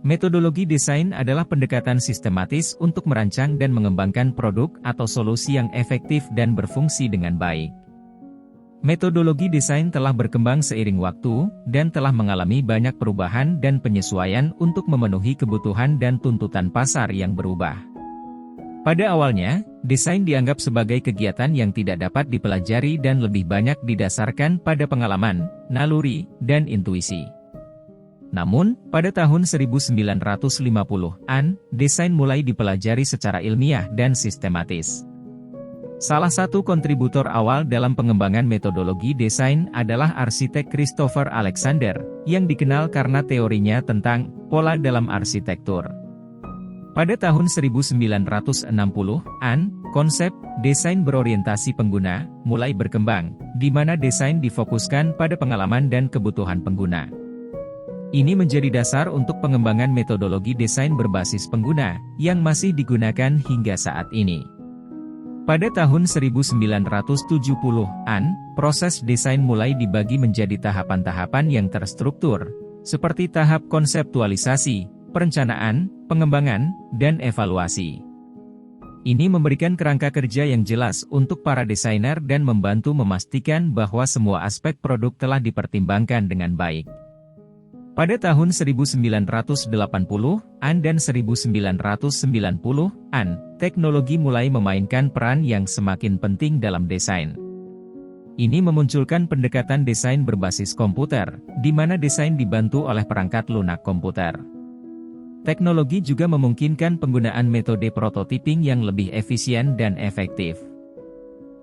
Metodologi desain adalah pendekatan sistematis untuk merancang dan mengembangkan produk atau solusi yang efektif dan berfungsi dengan baik. Metodologi desain telah berkembang seiring waktu, dan telah mengalami banyak perubahan dan penyesuaian untuk memenuhi kebutuhan dan tuntutan pasar yang berubah. Pada awalnya, desain dianggap sebagai kegiatan yang tidak dapat dipelajari dan lebih banyak didasarkan pada pengalaman, naluri, dan intuisi. Namun, pada tahun 1950-an, desain mulai dipelajari secara ilmiah dan sistematis. Salah satu kontributor awal dalam pengembangan metodologi desain adalah arsitek Christopher Alexander, yang dikenal karena teorinya tentang pola dalam arsitektur. Pada tahun 1960-an, konsep desain berorientasi pengguna mulai berkembang, di mana desain difokuskan pada pengalaman dan kebutuhan pengguna. Ini menjadi dasar untuk pengembangan metodologi desain berbasis pengguna, yang masih digunakan hingga saat ini. Pada tahun 1970-an, proses desain mulai dibagi menjadi tahapan-tahapan yang terstruktur, seperti tahap konseptualisasi, perencanaan, pengembangan, dan evaluasi. Ini memberikan kerangka kerja yang jelas untuk para desainer dan membantu memastikan bahwa semua aspek produk telah dipertimbangkan dengan baik. Pada tahun 1980-an dan 1990-an, teknologi mulai memainkan peran yang semakin penting dalam desain. Ini memunculkan pendekatan desain berbasis komputer, di mana desain dibantu oleh perangkat lunak komputer. Teknologi juga memungkinkan penggunaan metode prototyping yang lebih efisien dan efektif.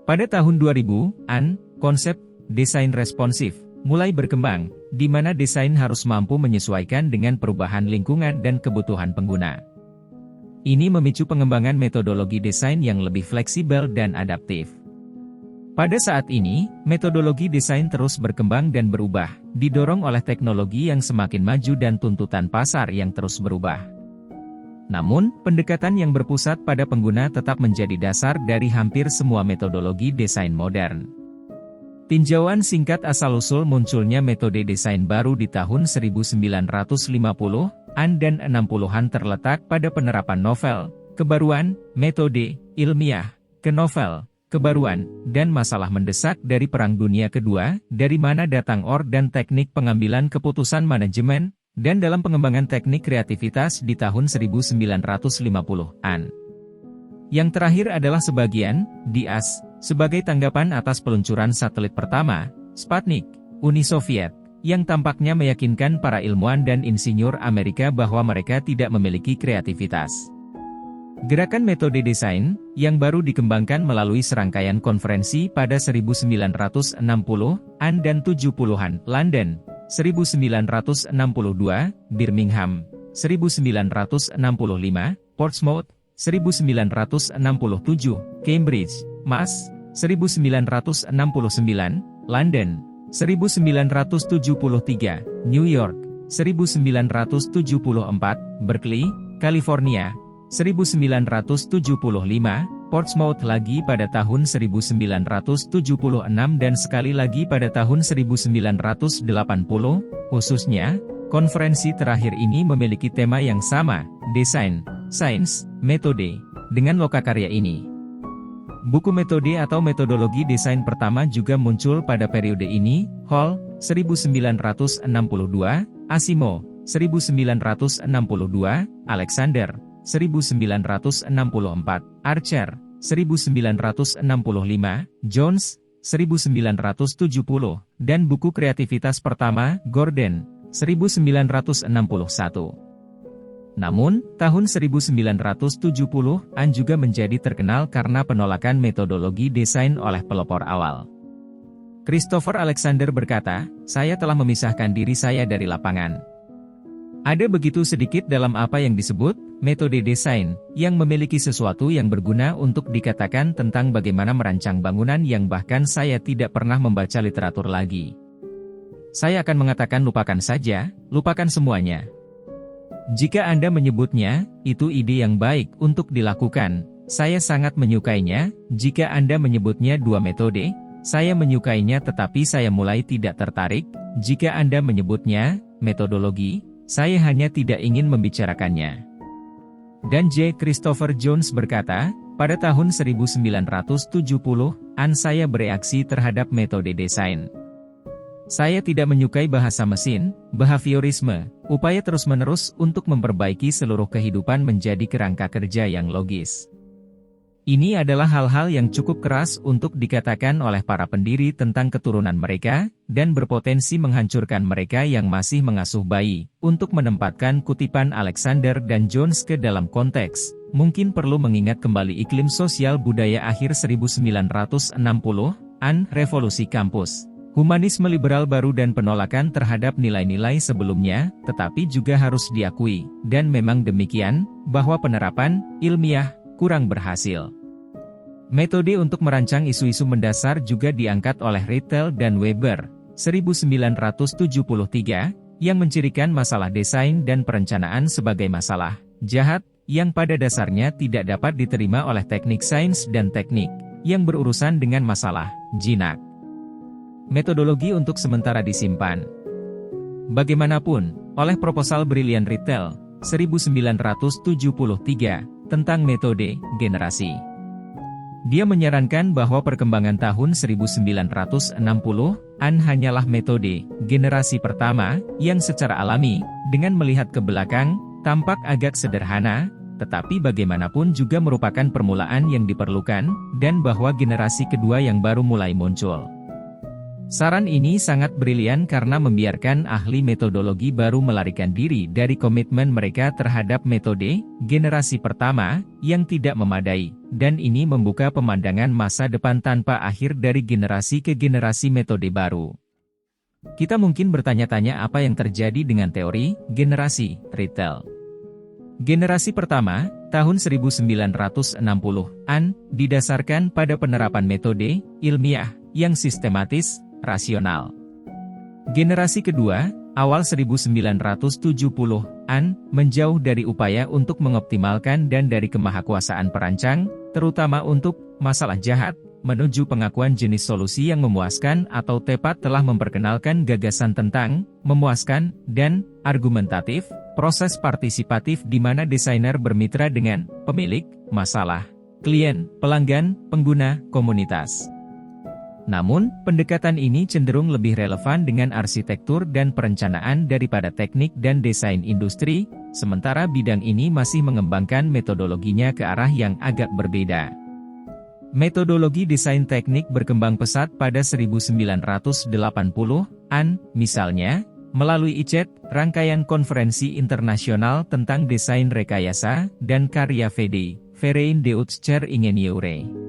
Pada tahun 2000-an, konsep desain responsif mulai berkembang, di mana desain harus mampu menyesuaikan dengan perubahan lingkungan dan kebutuhan pengguna. Ini memicu pengembangan metodologi desain yang lebih fleksibel dan adaptif. Pada saat ini, metodologi desain terus berkembang dan berubah, didorong oleh teknologi yang semakin maju dan tuntutan pasar yang terus berubah. Namun, pendekatan yang berpusat pada pengguna tetap menjadi dasar dari hampir semua metodologi desain modern. Tinjauan singkat asal-usul munculnya metode desain baru di tahun 1950-an dan 60-an terletak pada penerapan novel, kebaruan, metode, ilmiah, ke novel, kebaruan, dan masalah mendesak dari Perang Dunia Kedua, dari mana datang dan teknik pengambilan keputusan manajemen, dan dalam pengembangan teknik kreativitas di tahun 1950-an. Yang terakhir adalah sebagian, DIAS, sebagai tanggapan atas peluncuran satelit pertama, Sputnik, Uni Soviet, yang tampaknya meyakinkan para ilmuwan dan insinyur Amerika bahwa mereka tidak memiliki kreativitas. Gerakan metode desain, yang baru dikembangkan melalui serangkaian konferensi pada 1960-an dan 70-an, London, 1962, Birmingham, 1965, Portsmouth, 1967, Cambridge, Mass., 1969, London, 1973, New York, 1974, Berkeley, California, 1975, Portsmouth lagi pada tahun 1976 dan sekali lagi pada tahun 1980, khususnya, konferensi terakhir ini memiliki tema yang sama, desain, sains, metode, dengan lokakarya ini. Buku metode atau metodologi desain pertama juga muncul pada periode ini, Hall, 1962, Asimov, 1962, Alexander, 1964, Archer, 1965, Jones, 1970, dan buku kreativitas pertama, Gordon, 1961. Namun, tahun 1970-an juga menjadi terkenal karena penolakan metodologi desain oleh pelopor awal. Christopher Alexander berkata, "Saya telah memisahkan diri saya dari lapangan. Ada begitu sedikit dalam apa yang disebut metode desain, yang memiliki sesuatu yang berguna untuk dikatakan tentang bagaimana merancang bangunan yang bahkan saya tidak pernah membaca literatur lagi. Saya akan mengatakan lupakan saja, lupakan semuanya. Jika Anda menyebutnya, itu ide yang baik untuk dilakukan, saya sangat menyukainya. Jika Anda menyebutnya dua metode, saya menyukainya tetapi saya mulai tidak tertarik. Jika Anda menyebutnya metodologi, Saya hanya tidak ingin membicarakannya. Dan J. Christopher Jones berkata, pada tahun 1970-an saya bereaksi terhadap metode desain. Saya tidak menyukai bahasa mesin, behaviorisme, upaya terus-menerus untuk memperbaiki seluruh kehidupan menjadi kerangka kerja yang logis. Ini adalah hal-hal yang cukup keras untuk dikatakan oleh para pendiri tentang keturunan mereka, dan berpotensi menghancurkan mereka yang masih mengasuh bayi. Untuk menempatkan kutipan Alexander dan Jones ke dalam konteks, mungkin perlu mengingat kembali iklim sosial budaya akhir 1960-an, revolusi kampus, humanisme liberal baru dan penolakan terhadap nilai-nilai sebelumnya, tetapi juga harus diakui, dan memang demikian, bahwa penerapan ilmiah kurang berhasil. Metode untuk merancang isu-isu mendasar juga diangkat oleh Rittel dan Weber, 1973, yang mencirikan masalah desain dan perencanaan sebagai masalah jahat, yang pada dasarnya tidak dapat diterima oleh teknik sains dan teknik, yang berurusan dengan masalah jinak. Metodologi untuk sementara disimpan. Bagaimanapun, oleh proposal brilian Rittel, 1973, tentang metode generasi. Dia menyarankan bahwa perkembangan tahun 1960-an hanyalah metode generasi pertama, yang secara alami, dengan melihat ke belakang, tampak agak sederhana, tetapi bagaimanapun juga merupakan permulaan yang diperlukan, dan bahwa generasi kedua yang baru mulai muncul. Saran ini sangat brilian karena membiarkan ahli metodologi baru melarikan diri dari komitmen mereka terhadap metode generasi pertama yang tidak memadai, dan ini membuka pemandangan masa depan tanpa akhir dari generasi ke generasi metode baru. Kita mungkin bertanya-tanya apa yang terjadi dengan teori generasi Rittel. Generasi pertama, tahun 1960-an, didasarkan pada penerapan metode ilmiah yang sistematis, rasional. Generasi kedua, awal 1970-an, menjauh dari upaya untuk mengoptimalkan dan dari kemahakuasaan perancang, terutama untuk masalah jahat, menuju pengakuan jenis solusi yang memuaskan atau tepat telah memperkenalkan gagasan tentang memuaskan dan argumentatif, proses partisipatif di mana desainer bermitra dengan pemilik masalah, klien, pelanggan, pengguna, komunitas. Namun, pendekatan ini cenderung lebih relevan dengan arsitektur dan perencanaan daripada teknik dan desain industri, sementara bidang ini masih mengembangkan metodologinya ke arah yang agak berbeda. Metodologi desain teknik berkembang pesat pada 1980-an, misalnya, melalui ICET, rangkaian konferensi internasional tentang desain rekayasa, dan karya Verein des Ingenieurs.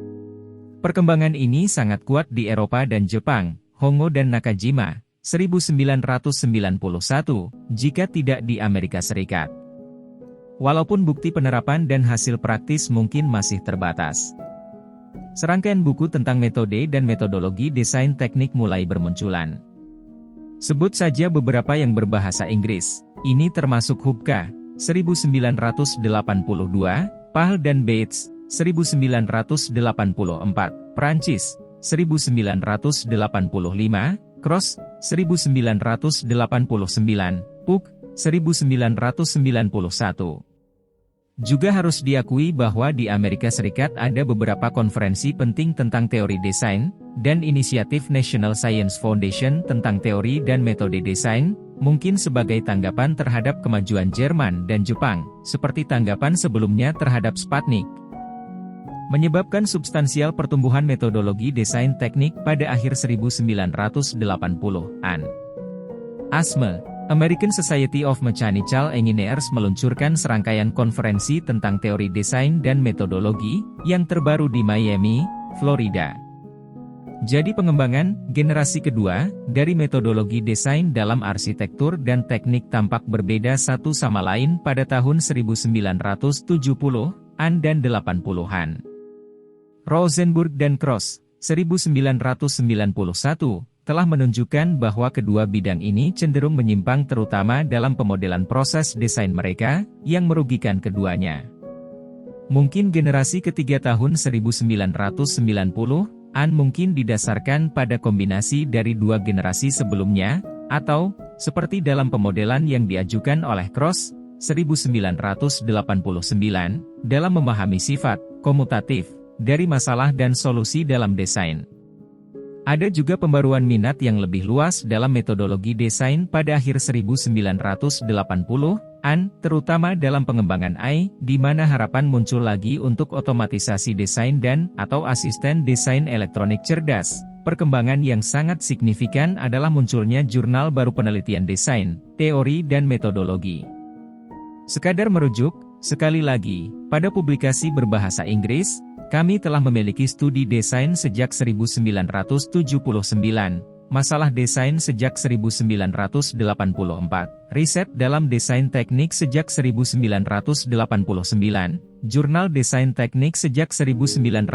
Perkembangan ini sangat kuat di Eropa dan Jepang, Hongo dan Nakajima, 1991, jika tidak di Amerika Serikat. Walaupun bukti penerapan dan hasil praktis mungkin masih terbatas. Serangkaian buku tentang metode dan metodologi desain teknik mulai bermunculan. Sebut saja beberapa yang berbahasa Inggris, ini termasuk Hubka, 1982, Pahl dan Bates, 1984, Prancis, 1985, Cross, 1989, Puck, 1991. Juga harus diakui bahwa di Amerika Serikat ada beberapa konferensi penting tentang teori desain, dan inisiatif National Science Foundation tentang teori dan metode desain, mungkin sebagai tanggapan terhadap kemajuan Jerman dan Jepang, seperti tanggapan sebelumnya terhadap Sputnik. Menyebabkan substansial pertumbuhan metodologi desain teknik pada akhir 1980-an. ASME, American Society of Mechanical Engineers meluncurkan serangkaian konferensi tentang teori desain dan metodologi, yang terbaru di Miami, Florida. Jadi pengembangan generasi kedua dari metodologi desain dalam arsitektur dan teknik tampak berbeda satu sama lain pada tahun 1970-an dan 80-an. Rosenburg dan Cross, 1991, telah menunjukkan bahwa kedua bidang ini cenderung menyimpang terutama dalam pemodelan proses desain mereka, yang merugikan keduanya. Mungkin generasi ketiga tahun 1990-an mungkin didasarkan pada kombinasi dari dua generasi sebelumnya, atau seperti dalam pemodelan yang diajukan oleh Cross, 1989, dalam memahami sifat komutatif dari masalah dan solusi dalam desain. Ada juga pembaruan minat yang lebih luas dalam metodologi desain pada akhir 1980-an, terutama dalam pengembangan AI, di mana harapan muncul lagi untuk otomatisasi desain dan/atau asisten desain elektronik cerdas. Perkembangan yang sangat signifikan adalah munculnya jurnal baru penelitian desain, teori dan metodologi. Sekadar merujuk, sekali lagi, pada publikasi berbahasa Inggris, kami telah memiliki studi desain sejak 1979, masalah desain sejak 1984, riset dalam desain teknik sejak 1989, jurnal desain teknik sejak 1990,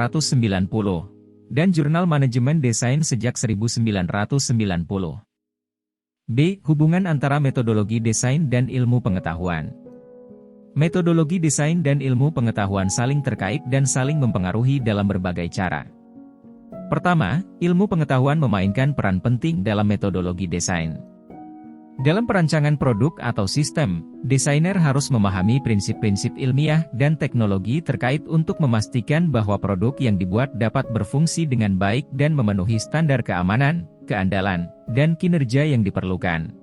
dan jurnal manajemen desain sejak 1990. B. Hubungan antara metodologi desain dan ilmu pengetahuan. Metodologi desain dan ilmu pengetahuan saling terkait dan saling mempengaruhi dalam berbagai cara. Pertama, ilmu pengetahuan memainkan peran penting dalam metodologi desain. Dalam perancangan produk atau sistem, desainer harus memahami prinsip-prinsip ilmiah dan teknologi terkait untuk memastikan bahwa produk yang dibuat dapat berfungsi dengan baik dan memenuhi standar keamanan, keandalan, dan kinerja yang diperlukan.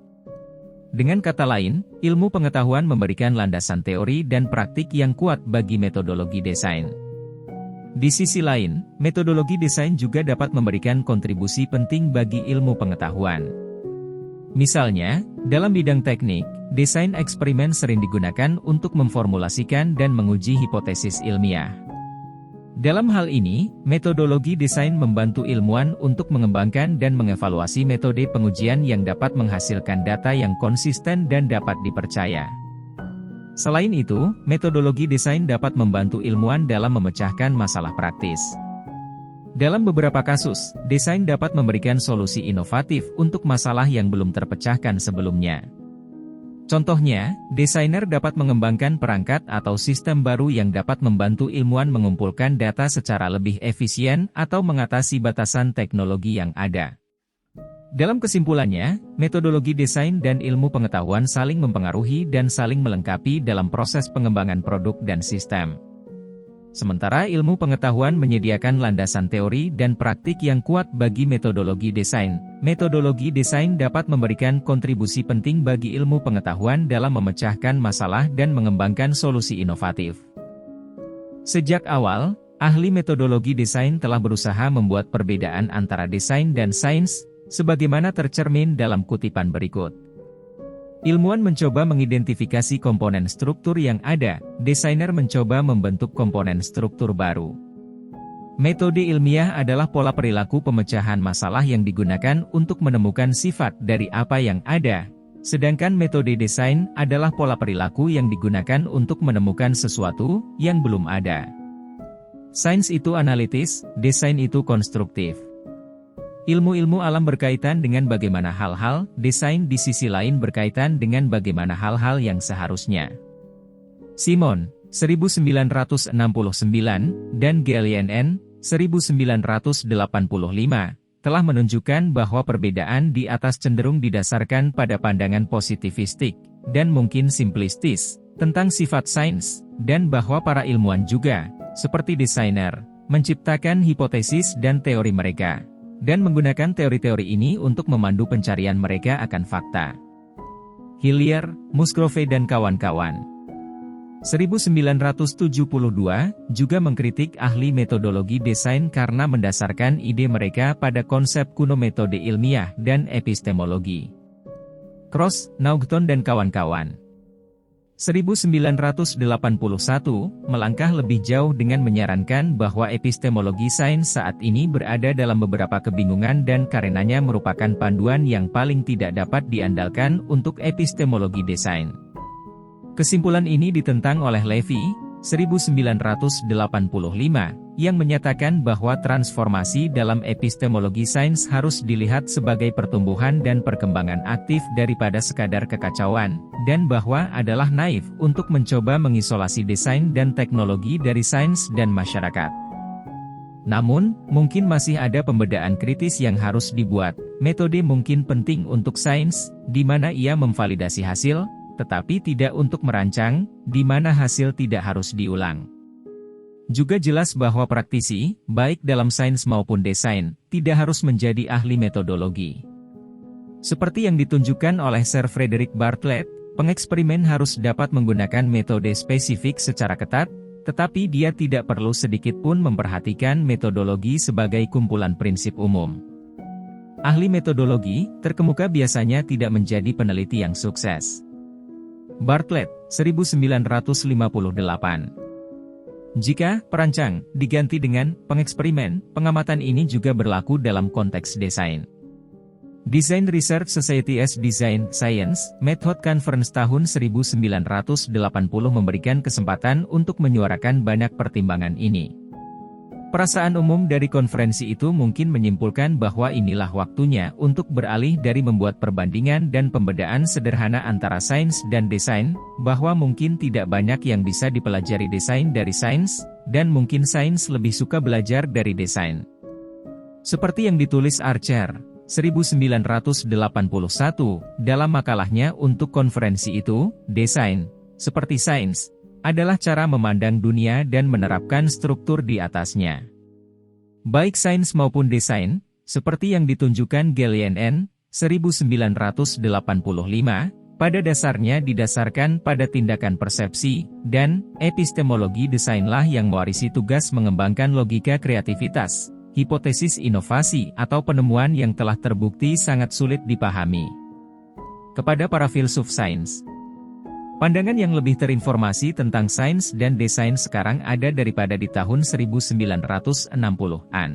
Dengan kata lain, ilmu pengetahuan memberikan landasan teori dan praktik yang kuat bagi metodologi desain. Di sisi lain, metodologi desain juga dapat memberikan kontribusi penting bagi ilmu pengetahuan. Misalnya, dalam bidang teknik, desain eksperimen sering digunakan untuk memformulasikan dan menguji hipotesis ilmiah. Dalam hal ini, metodologi desain membantu ilmuwan untuk mengembangkan dan mengevaluasi metode pengujian yang dapat menghasilkan data yang konsisten dan dapat dipercaya. Selain itu, metodologi desain dapat membantu ilmuwan dalam memecahkan masalah praktis. Dalam beberapa kasus, desain dapat memberikan solusi inovatif untuk masalah yang belum terpecahkan sebelumnya. Contohnya, desainer dapat mengembangkan perangkat atau sistem baru yang dapat membantu ilmuwan mengumpulkan data secara lebih efisien atau mengatasi batasan teknologi yang ada. Dalam kesimpulannya, metodologi desain dan ilmu pengetahuan saling mempengaruhi dan saling melengkapi dalam proses pengembangan produk dan sistem. Sementara ilmu pengetahuan menyediakan landasan teori dan praktik yang kuat bagi metodologi desain. Metodologi desain dapat memberikan kontribusi penting bagi ilmu pengetahuan dalam memecahkan masalah dan mengembangkan solusi inovatif. Sejak awal, ahli metodologi desain telah berusaha membuat perbedaan antara desain dan sains, sebagaimana tercermin dalam kutipan berikut. Ilmuwan mencoba mengidentifikasi komponen struktur yang ada, desainer mencoba membentuk komponen struktur baru. Metode ilmiah adalah pola perilaku pemecahan masalah yang digunakan untuk menemukan sifat dari apa yang ada, sedangkan metode desain adalah pola perilaku yang digunakan untuk menemukan sesuatu yang belum ada. Sains itu analitis, desain itu konstruktif. Ilmu-ilmu alam berkaitan dengan bagaimana hal-hal, desain di sisi lain berkaitan dengan bagaimana hal-hal yang seharusnya. Simon, 1969, dan Gallienne, 1985, telah menunjukkan bahwa perbedaan di atas cenderung didasarkan pada pandangan positivistik, dan mungkin simplistis, tentang sifat sains, dan bahwa para ilmuwan juga, seperti desainer, menciptakan hipotesis dan teori mereka, dan menggunakan teori-teori ini untuk memandu pencarian mereka akan fakta. Hillier, Musgrove dan kawan-kawan. 1972 juga mengkritik ahli metodologi desain karena mendasarkan ide mereka pada konsep kuno metode ilmiah dan epistemologi. Cross, Naughton dan kawan-kawan. 1981 melangkah lebih jauh dengan menyarankan bahwa epistemologi sains saat ini berada dalam beberapa kebingungan dan karenanya merupakan panduan yang paling tidak dapat diandalkan untuk epistemologi desain. Kesimpulan ini ditentang oleh Levy, 1985, yang menyatakan bahwa transformasi dalam epistemologi sains harus dilihat sebagai pertumbuhan dan perkembangan aktif daripada sekadar kekacauan, dan bahwa adalah naif untuk mencoba mengisolasi desain dan teknologi dari sains dan masyarakat. Namun, mungkin masih ada pembedaan kritis yang harus dibuat. Metode mungkin penting untuk sains, di mana ia memvalidasi hasil, tetapi tidak untuk merancang, di mana hasil tidak harus diulang. Juga jelas bahwa praktisi, baik dalam sains maupun desain, tidak harus menjadi ahli metodologi. Seperti yang ditunjukkan oleh Sir Frederick Bartlett, pengeksperimen harus dapat menggunakan metode spesifik secara ketat, tetapi dia tidak perlu sedikit pun memperhatikan metodologi sebagai kumpulan prinsip umum. Ahli metodologi, terkemuka biasanya tidak menjadi peneliti yang sukses. Bartlett, 1958. Jika perancang diganti dengan pengeksperimen, pengamatan ini juga berlaku dalam konteks desain. Design Research Society's Design Science Method Conference tahun 1980 memberikan kesempatan untuk menyuarakan banyak pertimbangan ini. Perasaan umum dari konferensi itu mungkin menyimpulkan bahwa inilah waktunya untuk beralih dari membuat perbandingan dan pembedaan sederhana antara sains dan desain, bahwa mungkin tidak banyak yang bisa dipelajari desain dari sains, dan mungkin sains lebih suka belajar dari desain. Seperti yang ditulis Archer, 1981, dalam makalahnya untuk konferensi itu, desain, seperti sains, adalah cara memandang dunia dan menerapkan struktur di atasnya. Baik sains maupun desain, seperti yang ditunjukkan Gallian N. 1985, pada dasarnya didasarkan pada tindakan persepsi, dan epistemologi desainlah yang mewarisi tugas mengembangkan logika kreativitas, hipotesis inovasi atau penemuan yang telah terbukti sangat sulit dipahami. Kepada para filsuf sains, pandangan yang lebih terinformasi tentang sains dan desain sekarang ada daripada di tahun 1960-an.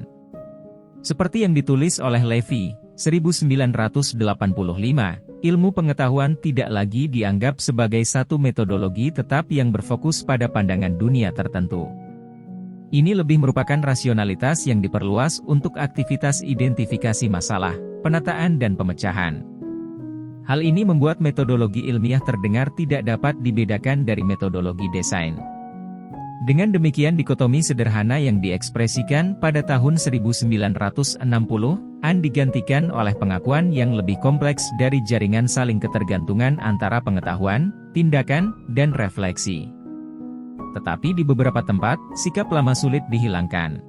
Seperti yang ditulis oleh Levy, 1985, ilmu pengetahuan tidak lagi dianggap sebagai satu metodologi tetap yang berfokus pada pandangan dunia tertentu. Ini lebih merupakan rasionalitas yang diperluas untuk aktivitas identifikasi masalah, penataan dan pemecahan. Hal ini membuat metodologi ilmiah terdengar tidak dapat dibedakan dari metodologi desain. Dengan demikian dikotomi sederhana yang diekspresikan pada tahun 1960-an digantikan oleh pengakuan yang lebih kompleks dari jaringan saling ketergantungan antara pengetahuan, tindakan, dan refleksi. Tetapi di beberapa tempat, sikap lama sulit dihilangkan.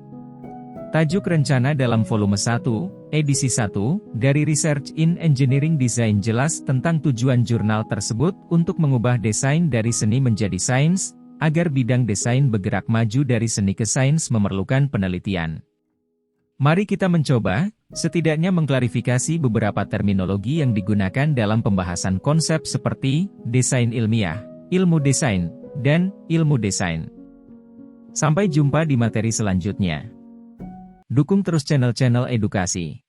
Tajuk rencana dalam volume 1, edisi 1, dari Research in Engineering Design jelas tentang tujuan jurnal tersebut untuk mengubah desain dari seni menjadi sains, agar bidang desain bergerak maju dari seni ke sains memerlukan penelitian. Mari kita mencoba, setidaknya mengklarifikasi beberapa terminologi yang digunakan dalam pembahasan konsep seperti desain ilmiah, ilmu desain, dan ilmu desain. Sampai jumpa di materi selanjutnya. Dukung terus channel-channel edukasi.